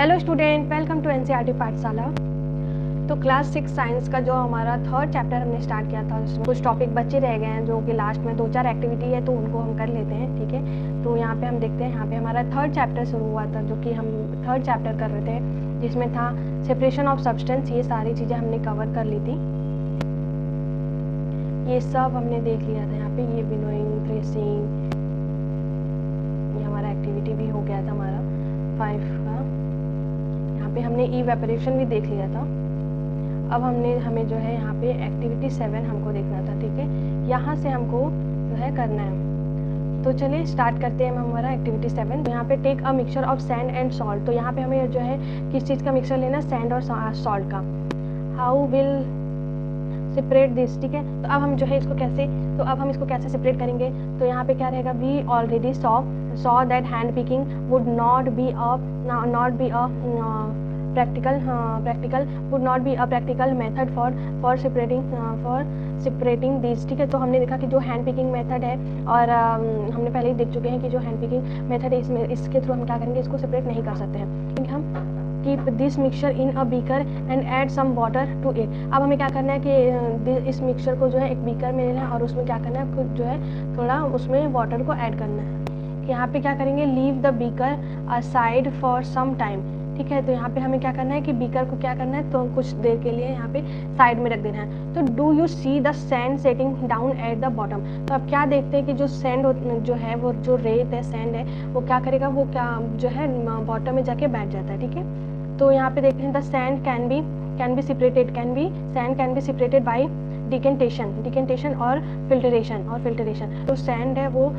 Hello student, welcome to NCERT Pathshala. तो class 6 science का जो हमारा थर्ड चैप्टर हमने स्टार्ट किया था, उसमें कुछ टॉपिक बचे रह गए हैं जो कि लास्ट में 2-4 एक्टिविटी है तो उनको हम कर लेते हैं। ठीक है, तो यहाँ पे हम देखते हैं, यहाँ पे हमारा थर्ड चैप्टर शुरू हुआ था जो कि हम थर्ड चैप्टर कर रहे थे, जिसमें था सेपरेशन ऑफ सब्सटेंस। ये सारी चीज़ें हमने कवर कर ली थी, ये सब हमने देख लिया था। यहाँ पे ये विनोइंग, थ्रेसिंग, ये हमारा एक्टिविटी भी हो गया था हमारा 5 का। यहाँ पे हमने इवेपोरेशन भी देख लिया था। अब हमें जो है यहाँ पे एक्टिविटी 7 हमको देखना था। ठीक है, यहाँ से हमको जो है करना है। तो चलिए स्टार्ट करते हैं हमारा एक्टिविटी 7। तो यहाँ पे take a mixture of sand and salt. तो यहाँ पे हमें जो है किस चीज़ का मिक्सचर लेना, सैंड और सॉल्ट का। How will separate this. ठीक है, तो अब हम जो है इसको कैसे सेपरेट करेंगे। तो यहाँ पे क्या रहेगा, we already saw that hand picking would not be a practical method for separating these। ठीक है, तो हमने देखा कि जो हैंड पिकिंग मेथड है, और हमने पहले ही देख चुके हैं कि जो हैंड पिकिंग मेथड है इसके थ्रू हम क्या करेंगे, इसको सेपरेट नहीं कर सकते हैं। हम keep this mixture in a beaker and add some water to it. अब हमें क्या करना है कि इस मिक्सचर को जो है एक बीकर में लेना है और उसमें क्या करना है, जो है थोड़ा उसमें वाटर को ऐड करना है। यहाँ पे क्या करेंगे, leave the beaker aside for some time. ठीक है, तो यहाँ पे हमें क्या करना है कि बीकर को क्या करना है, तो कुछ देर के लिए यहाँ पे साइड में रख देना है। तो do you see the sand setting down eight the bottom. तो अब क्या देखते हैं कि जो सैंड जो है, वो जो रेत है, सैंड है, वो क्या करेगा, वो क्या जो है बॉटम में जाके बैठ जाता है। ठीक है, तो यहाँ पे देखते हैं the sand can be separated by decantation और फिल्टरेशन। तो सैंड है वो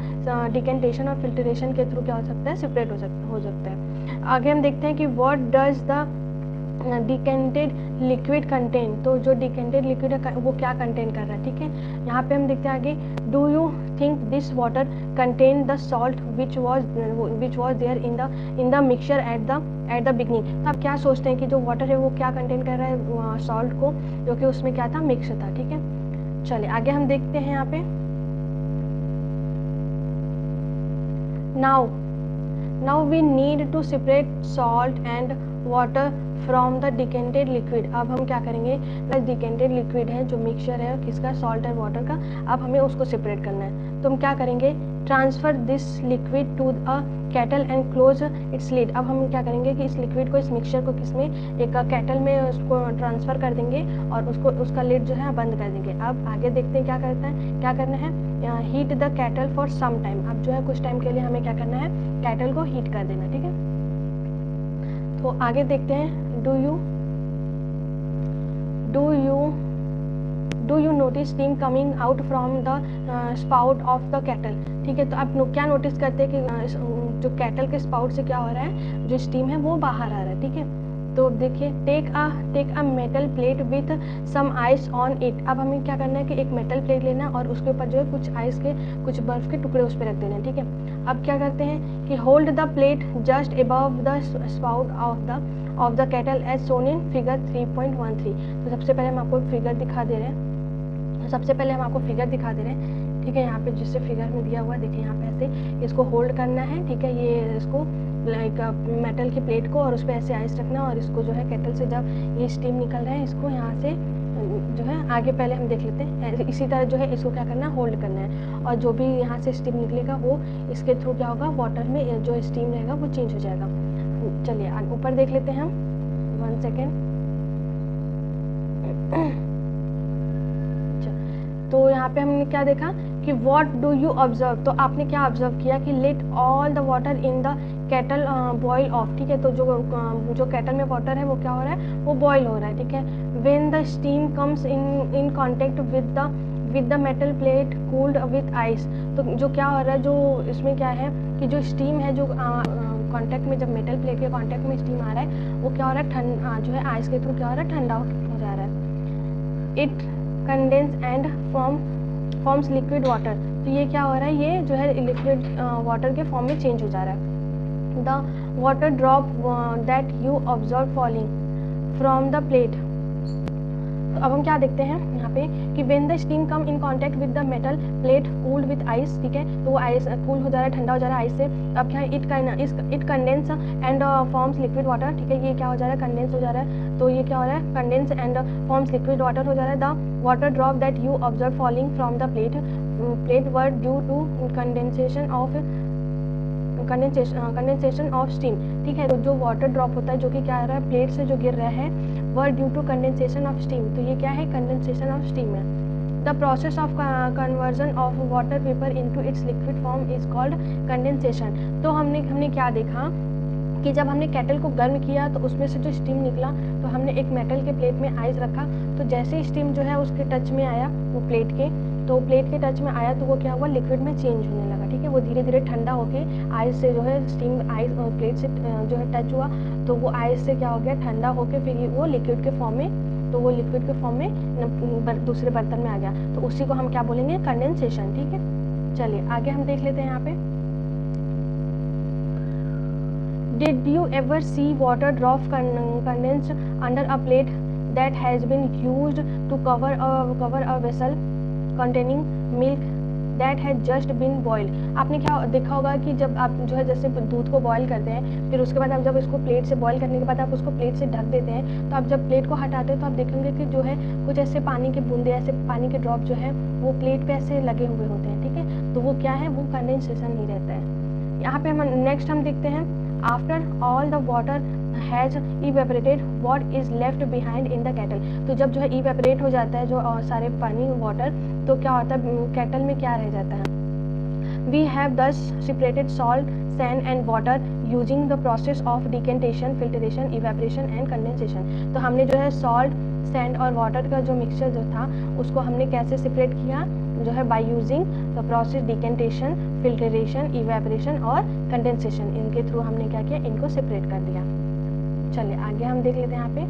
डिकेंटेशन और फिल्टरेशन के थ्रू क्या हो सकता है, सेपरेट हो सकता है। आगे हम देखते हैं कि what does the decanted liquid contain. तो जो डिकेंटेड लिक्विड है वो क्या कंटेन कर रहा है। ठीक है, यहाँ पे हम देखते हैं आगे, do you think this water contain the salt which was there in the mixture at the beginning. तो आप क्या सोचते हैं कि जो वाटर है वो क्या कंटेन कर रहा है, सॉल्ट को, जो कि उसमें क्या था, मिक्स था। ठीक है, चलिए आगे हम देखते हैं यहाँ पे। Now we need to separate salt and water from the decanted liquid. अब हम क्या करेंगे, डिकेंटेड लिक्विड है जो मिक्सचर है किसका, सॉल्ट एंड वाटर का। अब हमें उसको सेपरेट करना है, तो हम क्या करेंगे, transfer this liquid to a kettle and close its lid. अब हम क्या करेंगे कि इस लिक्विड को, इस मिक्सचर को किसमें, एक कैटल में उसको ट्रांसफ़र कर देंगे और उसका लिड जो है बंद कर देंगे। अब आगे देखते हैं क्या करना है, heat the kettle for some time. अब जो है कुछ टाइम के लिए हमें क्या करना है, कैटल को हीट कर देना। ठीक है, तो आगे देखते हैं, do you notice steam coming out from the spout of the cattle. ठीक है, तो आप क्या नोटिस करते हैं कि जो कैटल के स्पाउट से क्या हो रहा है, जो स्टीम है वो बाहर आ रहा है। ठीक है, तो देखिए, take a metal plate with some ice on it. अब हमें क्या करना है कि एक मेटल प्लेट लेना और उसके ऊपर जो है कुछ बर्फ के टुकड़े उस पर रख देना है। ठीक है, अब क्या करते हैं कि hold the plate just above the spout of the kettle as shown in figure 3.13। तो सबसे पहले हम आपको फिगर दिखा दे रहे हैं। ठीक है, यहाँ पे जिससे फिगर में दिया हुआ है, देखिए यहाँ पे ऐसे इसको होल्ड करना है। ठीक है, ये इसको लाइक मेटल की प्लेट को, और उस पर ऐसे आइस रखना, और इसको जो है कैटल से जब ये स्टीम निकल रहा है, इसको यहाँ से जो है आगे पहले हम देख लेते हैं। इसी तरह जो है इसको क्या करना है, होल्ड करना है, और जो भी यहाँ से स्टीम निकलेगा वो इसके थ्रू क्या होगा, वाटर में जो स्टीम रहेगा वो चेंज हो जाएगा। चलिए ऊपर देख लेते हैं हम, 1 सेकेंड। तो यहाँ पे हमने क्या देखा कि व्हाट डू यू ऑब्जर्व। तो आपने क्या ऑब्जर्व किया कि let all the water in the kettle boil off. ठीक है, तो जो कैटल में वाटर है वो क्या हो रहा है, वो बॉयल हो रहा है। ठीक है, when the steam comes in contact with the metal plate cooled with ice. तो जो क्या हो रहा है, जो इसमें क्या है कि जो स्टीम है, जो कांटेक्ट में, जब मेटल प्लेट के कांटेक्ट में स्टीम आ रहा है, वो क्या हो रहा है, जो है आइस के थ्रू क्या हो रहा है, ठंडा हो जा रहा है। It condense and forms liquid water. तो ये क्या हो रहा है, ये जो है लिक्विड वाटर के फॉर्म में चेंज हो जा रहा है। The water drop that you observe falling from the plate तो अब हम क्या देखते हैं यहाँ पे कि when the steam come in contact with the metal plate cooled with ice, ठीक है, तो वो आइस कूल हो जा रहा है, ठंडा हो जा रहा है आइस से। अब क्या है, it condense and forms liquid water, ठीक है, ये क्या हो जा रहा है, कंडेंस हो जा रहा है। तो ये क्या हो रहा है, condense and forms liquid water हो जा रहा है। The water drop that you observe falling from the plate were due to condensation of steam, ठीक है। तो जो वाटर ड्रॉप होता है जो कि क्या हो रहा है, प्लेट से जो गिर रहा है, were due to condensation of steam, तो ये क्या है, कंडेंसेशन ऑफ स्टीम है। The process of conversion of water vapour into its liquid form is called condensation. तो हमने क्या देखा कि जब हमने केटल को गर्म किया तो उसमें से जो स्टीम निकला, तो हमने एक मेटल के प्लेट में आइस रखा, तो जैसे ही स्टीम जो है उसके टच में आया, वो प्लेट के टच में आया, तो वो क्या हुआ, लिक्विड में चेंज होने लगा, ठीक है। वो धीरे धीरे ठंडा होके आइस से जो है स्टीम आइस प्लेट से जो है टच हुआ, तो वो आइस से क्या हो गया, ठंडा होके फिर वो लिक्विड के फॉर्म में, तो वो लिक्विड के फॉर्म में दूसरे बर्तन में आ गया, तो उसी को हम क्या बोलेंगे, कंडेंसेशन, ठीक है। चलिए आगे हम देख लेते हैं यहाँ पे। Did you ever see water drop condensed under a plate that has been used to cover a vessel containing milk that had just been boiled? आपने क्या देखा होगा कि जब आप जो है जैसे दूध को बॉयल करते हैं, फिर उसके बाद आप जब इसको प्लेट से बॉयल करने के बाद आप उसको प्लेट से ढक देते हैं, तो आप जब प्लेट को हटाते हो तो आप देखेंगे कि जो है कुछ ऐसे पानी के बूंदे, ऐसे पानी के ड्रॉप जो है वो प्लेट पे ऐसे लगे हुए होते हैं, ठीक है। तो वो क्या है, वो कंडेंसेशन नहीं रहता है। यहाँ पे हम नेक्स्ट हम देखते हैं, after all the water has evaporated what is left behind in the kettle. तो जब जो है इवेपोरेट हो जाता है जो सारे पानी वाटर, तो क्या होता है, केटल में क्या रह जाता है, वी हैव दस separated salt, sand and water using the process of decantation, filtration, evaporation and condensation. तो हमने जो है सॉल्ट, सैंड और वाटर का जो मिक्सचर जो था उसको हमने कैसे सेपरेट किया, जो है by using the process decantation, filtration, evaporation और कंडेंसेशन, इनके थ्रू हमने क्या किया, इनको सेपरेट कर दिया। चलिए आगे हम देख लेते हैं यहाँ पे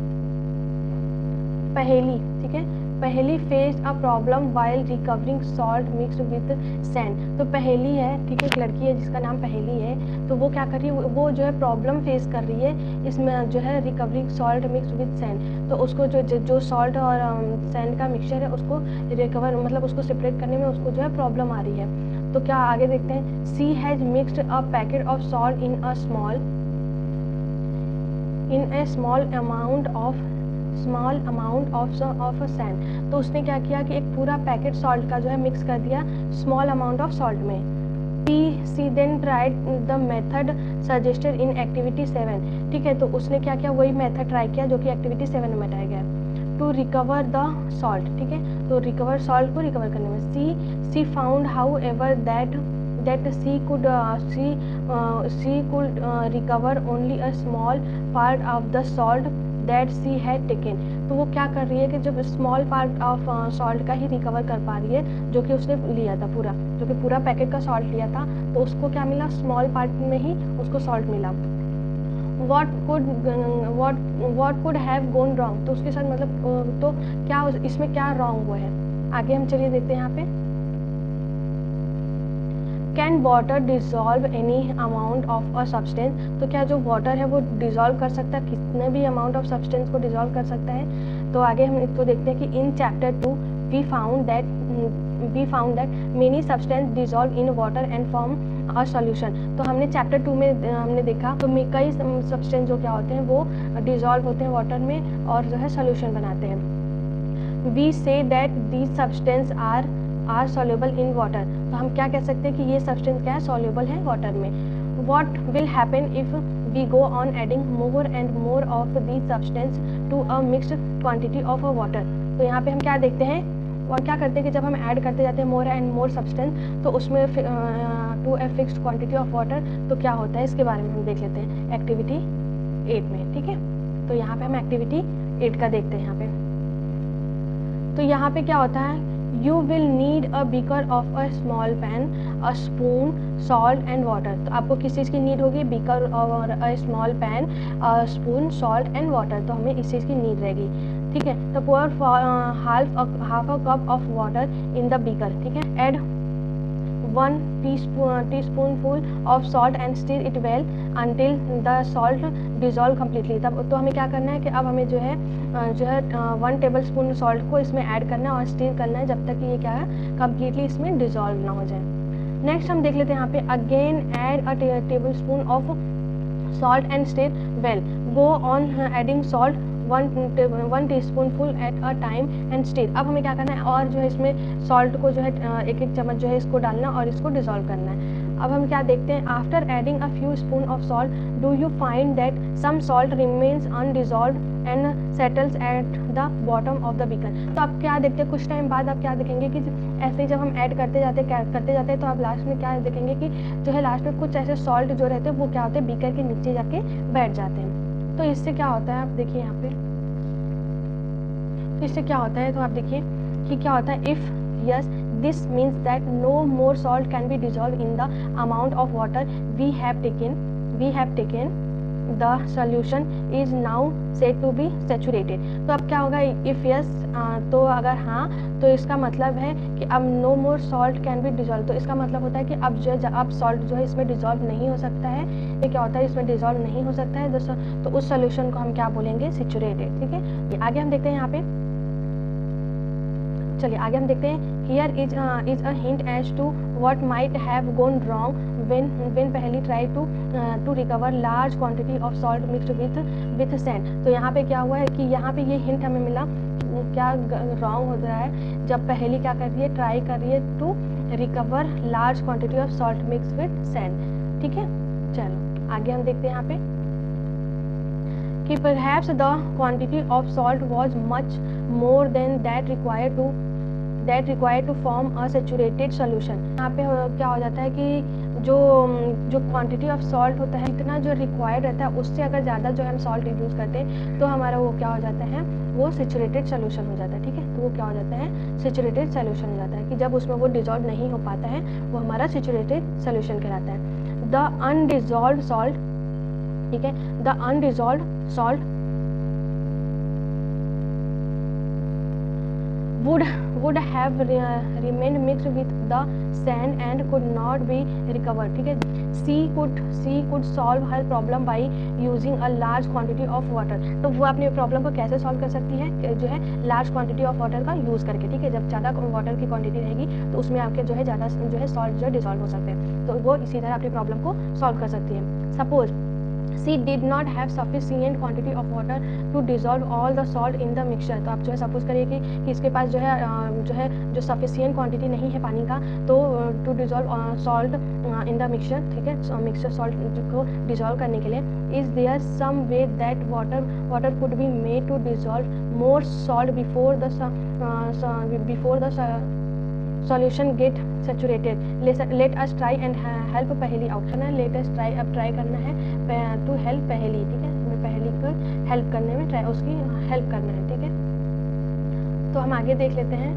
पहेली, ठीक है। पहेली face a problem while recovering salt mixed with sand. तो पहेली है, ठीक है, एक लड़की है जिसका नाम पहेली है, तो वो क्या कर रही है, वो जो है प्रॉब्लम फेस कर रही है इसमें जो है recovering salt mixed with sand. तो उसको जो सॉल्ट और सैंड का मिक्सचर है उसको रिकवर मतलब उसको सेपरेट करने में उसको जो है प्रॉब्लम आ रही है। तो क्या आगे देखते हैं, she has mixed a packet of salt in a small amount of sand. तो उसने क्या किया कि एक पूरा पैकेट सॉल्ट का जो है मिक्स कर दिया स्मॉल अमाउंट ऑफ सॉल्ट में। She then tried the method suggested in activity 7, ठीक है। तो उसने क्या किया, वही मेथड ट्राई किया जो कि एक्टिविटी 7 में बताया गया, टू रिकवर द सॉल्ट, ठीक है। तो रिकवर सॉल्ट को रिकवर करने में she found however that she could recover only a small part of the salt that she had taken। तो वो क्या कर रही है कि जब स्मॉल पार्ट ऑफ सॉल्ट का ही रिकवर कर पा रही है जो कि उसने लिया था पूरा, जो कि पूरा पैकेट का सॉल्ट लिया था, तो उसको क्या मिला, स्मॉल पार्ट में ही उसको सॉल्ट मिला। what could have gone wrong, तो उसके साथ मतलब तो क्या इसमें क्या रॉन्ग हुआ है, आगे हम चलिए देखते हैं यहाँ पे। Can water dissolve any amount of a substance. तो क्या जो वाटर है वो डिजॉल्व कर सकता है, कितने भी अमाउंट ऑफ सब्सटेंस को डिजॉल्व कर सकता है। तो आगे हम इसको देखते हैं कि in chapter 2 we found that many substance dissolve in water and form a solution. तो हमने चैप्टर 2 में हमने देखा तो कई सब्सटेंस जो क्या होते हैं वो डिजॉल्व होते हैं वाटर में और जो है सॉल्यूशन बनाते हैं। We say that these substance are soluble in water. तो हम क्या कह सकते हैं कि ये सब्सटेंस क्या है, सॉल्युबल है वाटर में। What will happen if we go on adding more and more of these substance to a mixed quantity of water. तो यहाँ पे हम क्या देखते हैं और क्या करते हैं कि जब हम ऐड करते जाते हैं मोर एंड मोर सब्सटेंस, तो उसमें to a fixed quantity of water, तो क्या होता है इसके बारे में हम देख लेते हैं एक्टिविटी 8 में, ठीक है। तो यहाँ पे हम एक्टिविटी 8 का देखते हैं यहाँ पे। तो यहाँ पे क्या होता है, you will need a beaker of a small pan, a spoon, salt and water। तो आपको किस चीज़ की नीड होगी, बीकर और a small pan, a spoon, salt and water। तो हमें इस चीज़ की नीड रहेगी, ठीक है। तो pour half a cup of water in the beaker, ठीक है। add 1 teaspoonful of salt and stir it well until the salt dissolve completely। तब तो हमें क्या करना है कि अब हमें जो है 1 टेबलस्पून सॉल्ट को इसमें ऐड करना है और स्टीर करना है जब तक कि ये क्या है कम्प्लीटली इसमें डिजॉल्व ना हो जाए। नेक्स्ट हम देख लेते हैं यहाँ पे again add a tablespoon of salt and stir well, go on adding salt 1 teaspoonful at a time and stir। अब हमें क्या करना है और जो है इसमें सॉल्ट को जो है एक चम्मच जो है इसको डालना और इसको डिसॉल्व करना है। अब हम क्या देखते हैं after adding a few spoon of salt do you find that some salt remains undissolved and settles at the bottom of the beaker. तो आप क्या देखते हैं कुछ टाइम बाद आप क्या देखेंगे कि ऐसे ही जब हम ऐड करते जाते हैं तो आप लास्ट में क्या देखेंगे कि जो है लास्ट में कुछ ऐसे सॉल्ट जो रहते हैं वो क्या होते हैं बीकर के नीचे जाके बैठ जाते हैं। तो इससे क्या होता है आप देखिए यहाँ पे, तो इससे क्या होता है तो आप देखिए कि क्या होता है if yes this means that no more salt can be dissolved in the amount of water we have taken the solution is now said to be saturated। तो अब क्या होगा if yes तो अगर हाँ तो इसका मतलब है कि अब no more salt can be dissolved, तो इसका मतलब होता है कि अब सॉल्ट जो है इसमें डिजॉल्व नहीं हो सकता है। ये क्या होता है इसमें डिजॉल्व नहीं हो सकता है तो उस सोल्यूशन को हम क्या बोलेंगे सेचुरेटेड। ठीक है, आगे हम देखते हैं यहाँ पे, चलिए आगे हम देखते हैं here is a hint as to what might have gone wrong when Paheli try to recover large quantity of salt mixed with sand. तो यहाँ पे क्या हुआ है कि यहाँ पे ये हिंट हमें मिला क्या रॉन्ग हो रहा है जब पहली क्या कर रही है ट्राई कर रही है to recover large quantity of salt mix with sand. ठीक है, चलो आगे हम देखते हैं यहाँ पे कि perhaps the quantity of salt was much more than that required to form a saturated solution। यहाँ पे क्या हो जाता है कि जो क्वांटिटी ऑफ सॉल्ट होता है इतना जो रिक्वायर्ड रहता है उससे अगर ज़्यादा जो है हम सॉल्ट यूज़ करते हैं तो हमारा वो क्या हो जाता है वो सेचुरेटेड सोल्यूशन हो जाता है। ठीक है, तो वो क्या हो जाता है सेचुरेटेड सोल्यूशन हो जाता है कि जब उसमें वो डिजॉल्व नहीं हो पाता है वो हमारा सेचुरेटेड सोल्यूशन कहलाता है। द अनडिजॉल्व्ड सॉल्ट, ठीक है, the undissolved salt would have remained mixed with the sand and could not be recovered। ठीक है, she could solve her problem by using a large quantity of water। तो वो अपने problem को कैसे solve कर सकती है जो है लार्ज क्वांटिटी ऑफ वाटर का यूज़ करके। ठीक है, जब ज़्यादा वाटर की क्वांटिटी रहेगी तो उसमें आपके जो है ज़्यादा जो है सॉल्ट जो है डिसॉल्व हो सकते हैं, तो वो इसी तरह अपनी प्रॉब्लम को सॉल्व कर सकती है। Suppose she did not have sufficient quantity of water to dissolve all the salt in the mixture। तो आप जो है सपोज करिए कि इसके पास जो है सफिशियंट क्वांटिटी नहीं है पानी का तो to dissolve salt in the mixture. ठीक है, मिक्सचर सॉल्ट को डिजॉल्व करने के लिए is there some way that water could be made to dissolve more salt before the solution get saturated। let us try and help पहेली out करना है, let us try अब ट्राई करना है to help पहेली। ठीक है, हमें पहेली को हेल्प करने में ट्राई उसकी हेल्प करना है। ठीक है, तो हम आगे देख लेते हैं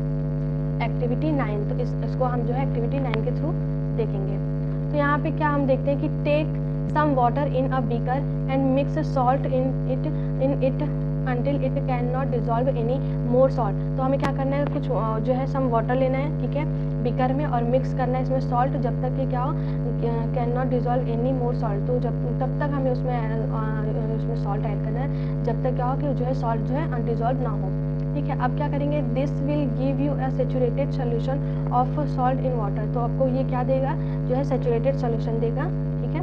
एक्टिविटी 9। तो इसको हम जो है एक्टिविटी 9 के थ्रू देखेंगे। तो यहाँ पे क्या हम देखते हैं कि take some water in a beaker and mix salt in it until it cannot dissolve any more salt। तो हमें क्या करना है कुछ जो है सम वाटर लेना है, ठीक है, बीकर में और मिक्स करना है इसमें सॉल्ट जब तक कि क्या हो can not dissolve any more salt. तो तब तक हमें उसमें सॉल्ट ऐड करना है जब तक क्या हो कि जो है सॉल्ट जो है अनडिजॉल्व ना हो। ठीक है, अब क्या करेंगे this will give you a saturated solution of salt in water. तो आपको ये क्या देगा जो है सेचुरेटेड सोल्यूशन देगा। ठीक है,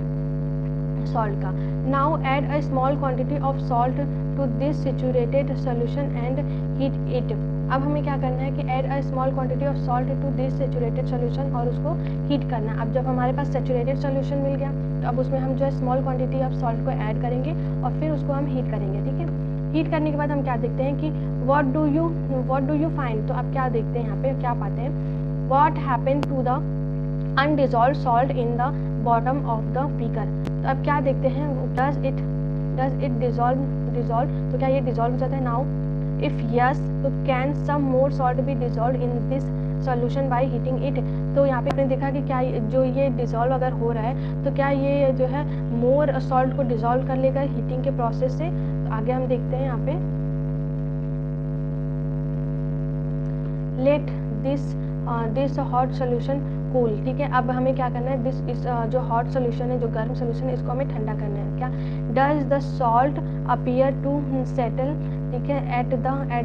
सॉल्ट का। Now add a small quantity of salt to this saturated solution and heat it. अब हमें क्या करना है कि add a small quantity of salt to this saturated solution और उसको हीट करना है। अब जब हमारे पास सेचुरेटेड सोल्यूशन मिल गया तो अब उसमें हम जो है स्मॉल क्वांटिटी ऑफ सॉल्ट को ऐड करेंगे और फिर उसको हम हीट करेंगे। ठीक है, हीट करने के बाद हम क्या देखते हैं कि व्हाट डू यू फाइंड। तो अब क्या देखते हैं यहाँ पे क्या पाते हैं what happen to the undissolved salt in the bottom of the beaker. तो अब क्या देखते हैं डज इट डिजॉल्व। तो क्या ये डिजॉल्व हो जाता है। नाउ इफ यस तो can some more salt be dissolve in this solution by heating it. तो यहाँ पे आपने देखा कि क्या जो ये डिजॉल्व अगर हो रहा है तो क्या ये जो है मोर सॉल्ट को डिजॉल्व कर लेगा हीटिंग के प्रोसेस से। तो आगे हम देखते हैं यहाँ पे let this this hot solution cool, ठीक है। अब हमें क्या करना है, इस जो हॉट सोल्यूशन है, जो गर्म सोल्यूशन है, इसको हमें ठंडा करना है। क्या, does the salt appear to settle, ठीक है, at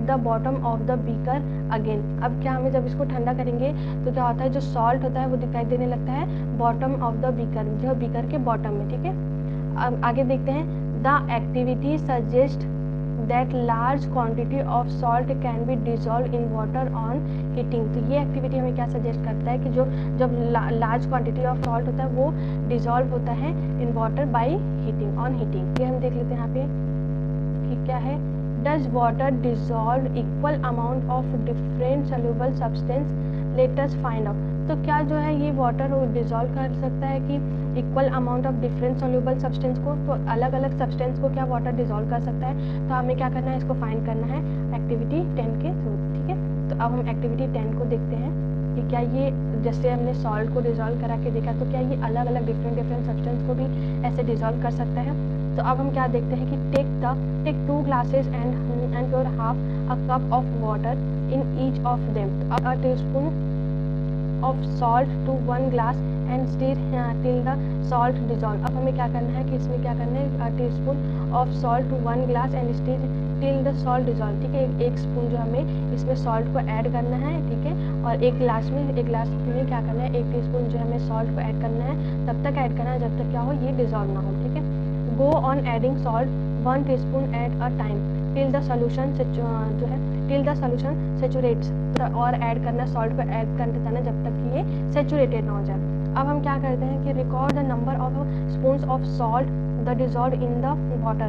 the bottom of the beaker again. अब क्या, हमें जब इसको ठंडा करेंगे तो क्या होता है, जो सॉल्ट होता है वो दिखाई देने लगता है बॉटम ऑफ द बीकर, जो बीकर के बॉटम में, ठीक है। अब आगे देखते हैं, the activity suggest that large quantity of salt can be dissolve in water on heating. तो ये एक्टिविटी हमें क्या सजेस्ट करता है कि जब लार्ज क्वांटिटी ऑफ सॉल्ट होता है वो डिजॉल्व होता है in water by heating, on heating. ये हम देख लेते हैं यहाँ पे कि क्या है, does water dissolve equal amount of different soluble substance, let us find out. तो क्या जो है ये वाटर डिजॉल्व कर सकता है कि equal amount of different soluble substance को, तो अलग अलग सब्सटेंस को क्या वाटर डिजॉल्व कर सकता है। तो हमें क्या करना है, इसको फाइंड करना है एक्टिविटी 10 के थ्रू, ठीक है। तो अब हम एक्टिविटी 10 को देखते हैं कि क्या ये, जैसे हमने सॉल्ट को डिजॉल्व करा के देखा, तो क्या ये अलग अलग डिफरेंट सब्सटेंस को भी ऐसे डिजॉल्व कर सकता है। तो अब हम क्या देखते हैं कि take 2 glasses and pour half a cup of water in each of them. A teaspoon of salt to 1 glass and stir till the salt dissolve. अब हमें क्या करना है कि इसमें क्या करना है, a teaspoon of salt to 1 glass and stir till the salt dissolve, ठीक है। एक स्पून जो हमें इसमें सॉल्ट को ऐड करना है, ठीक है। और एक गिलास में क्या करना है, 1 टीस्पून जो हमें सॉल्ट को ऐड करना है, तब तक ऐड करना है जब तक क्या हो, ये डिजॉल्व ना हो, ठीक है। गो on adding salt 1 teaspoon at a time till the solution जो है टिल द सोल्यूशन सेचुरेट्स, और ऐड करना, सॉल्ट को ऐड करते जाना जब तक कि ये सेचुरेटेड ना हो जाए। अब हम क्या करते हैं कि record the number of spoons of salt the dissolve in the water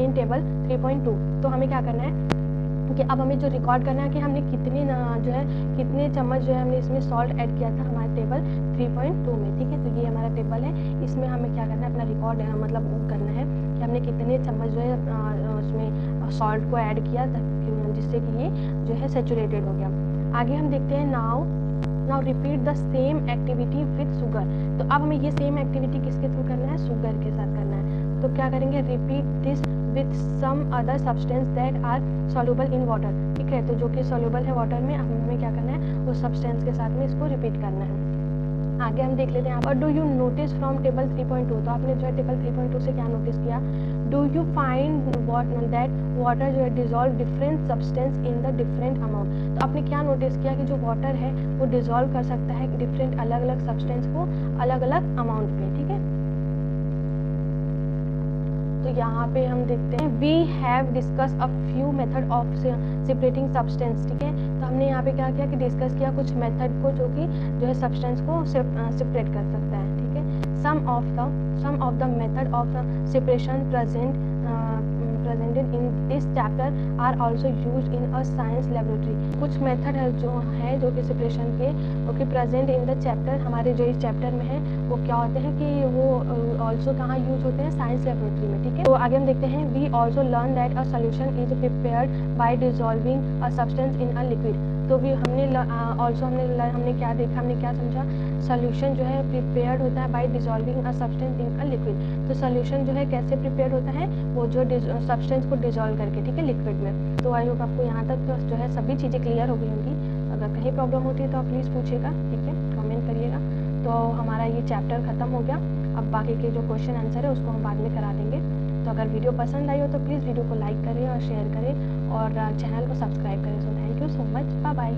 in table 3.2। तो हमें क्या करना है कि अब हमें जो रिकॉर्ड करना है कि हमने कितने चम्मच जो है हमने इसमें सॉल्ट ऐड किया था हमारे टेबल 3.2 में, ठीक है। तो ये हमारा टेबल है, इसमें हमें क्या करना है, अपना रिकॉर्ड मतलब करना है कि हमने कितने चम्मच जो है उसमें सॉल्ट को ऐड किया जिससे कि ये जो है सेचुरेटेड हो गया। आगे हम देखते हैं, now repeat the same activity with sugar. तो अब हमें ये सेम एक्टिविटी किसके थ्रू करना है, शुगर के साथ करना है। तो क्या करेंगे, repeat this with some other substance that are soluble in water, ठीक है। तो जो कि सॉल्युबल है वाटर में, हमें क्या करना है, उस सब्सटेंस के साथ में इसको रिपीट करना है। आगे हम देख लेते हैं यहाँ पर, do you notice from table 3.2। तो आपने जो है टेबल 3.2 से क्या नोटिस किया, do you find that water जो है dissolve different substance in the different amount. तो आपने क्या नोटिस किया कि जो वाटर है वो डिजॉल्व कर सकता है डिफरेंट अलग अलग सब्सटेंस को अलग अलग अमाउंट पे, ठीक है। तो यहाँ पे हम देखते हैं, we have discuss a few method of separating substance, ठीक है। तो हमने यहाँ पे क्या किया कि डिस्कस किया कुछ मेथड को जो कि जो है सब्सटेंस को सेपरेट कर सकता है, ठीक है। Some of the method of separation presented in this chapter are also used in a science laboratory. कुछ मेथड है जो कि सेपरेशन के okay present in the chapter, हमारे जो इस चैप्टर में है वो क्या होते हैं कि वो ऑल्सो कहाँ यूज होते हैं, साइंस लैबोरेटरी में, ठीक है। तो आगे हम देखते हैं, we also learn that a solution is prepared by dissolving a substance in a liquid. तो भी हमने क्या देखा, हमने क्या समझा, सोल्यूशन जो है प्रिपेयर्ड होता है by dissolving a substance in a liquid. तो सोल्यूशन जो है कैसे प्रिपेयर होता है, वो जो सब्सटेंस को डिजॉल्व करके, ठीक है, लिक्विड में। तो आई होप आपको यहाँ तक जो है सभी चीज़ें क्लियर हो गई होंगी। अगर कहीं प्रॉब्लम होती है तो आप प्लीज़ पूछिएगा, ठीक है, कमेंट करिएगा। तो हमारा ये चैप्टर ख़त्म हो गया। अब बाकी के जो क्वेश्चन आंसर है उसको हम बाद में करा देंगे। तो अगर वीडियो पसंद आई हो तो प्लीज़ वीडियो को लाइक करें और शेयर करें और चैनल को सब्सक्राइब करें। So thank you so much, bye bye.